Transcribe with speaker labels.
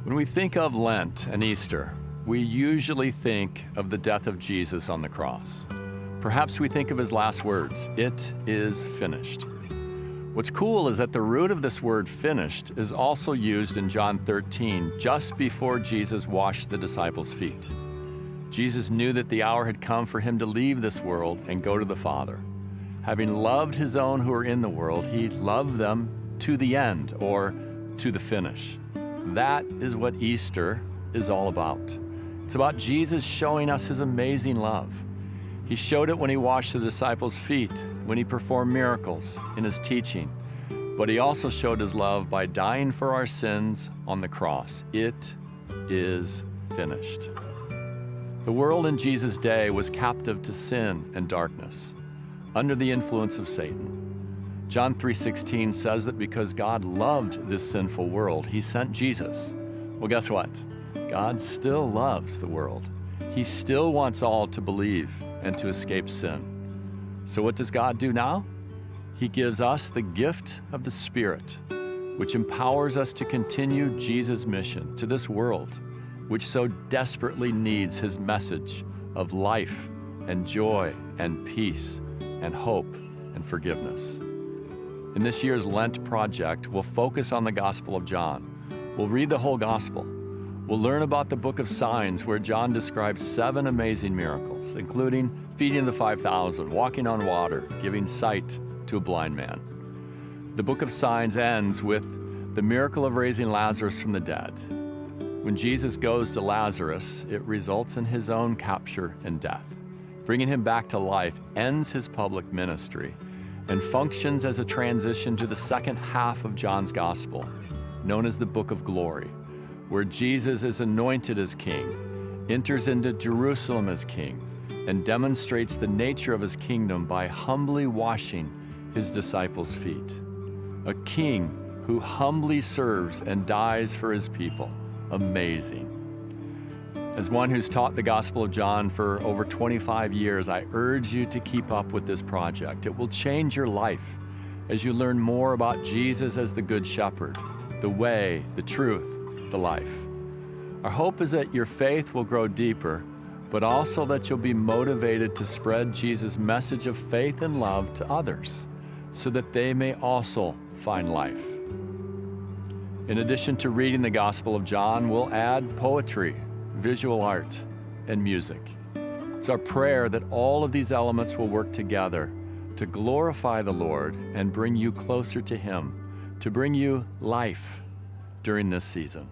Speaker 1: When we think of Lent and Easter, we usually think of the death of Jesus on the cross. Perhaps we think of his last words, "It is finished." What's cool is that the root of this word finished is also used in John 13, just before Jesus washed the disciples' feet. Jesus knew that the hour had come for him to leave this world and go to the Father. Having loved his own who are in the world, he loved them to the end, or to the finish. That is what Easter is all about. It's about Jesus showing us his amazing love. He showed it when he washed the disciples' feet, when he performed miracles in his teaching. But he also showed his love by dying for our sins on the cross. It is finished. The world in Jesus' day was captive to sin and darkness, under the influence of Satan. John 3:16 says that because God loved this sinful world, he sent Jesus. Well, guess what? God still loves the world. He still wants all to believe and to escape sin. So what does God do now? He gives us the gift of the Spirit, which empowers us to continue Jesus' mission to this world, which so desperately needs his message of life and joy and peace and hope and forgiveness. In this year's Lent project, we'll focus on the Gospel of John. We'll read the whole Gospel. We'll learn about the book of signs, where John describes 7 amazing miracles, including feeding the 5,000, walking on water, giving sight to a blind man. The book of signs ends with the miracle of raising Lazarus from the dead. When Jesus goes to Lazarus, it results in his own capture and death. Bringing him back to life ends his public ministry and functions as a transition to the second half of John's Gospel, known as the Book of Glory, where Jesus is anointed as king, enters into Jerusalem as king, and demonstrates the nature of his kingdom by humbly washing his disciples' feet. A king who humbly serves and dies for his people. Amazing. As one who's taught the Gospel of John for over 25 years, I urge you to keep up with this project. It will change your life as you learn more about Jesus as the Good Shepherd, the way, the truth, the life. Our hope is that your faith will grow deeper, but also that you'll be motivated to spread Jesus' message of faith and love to others so that they may also find life. In addition to reading the Gospel of John, we'll add poetry, visual art, and music. It's our prayer that all of these elements will work together to glorify the Lord and bring you closer to him, to bring you life during this season.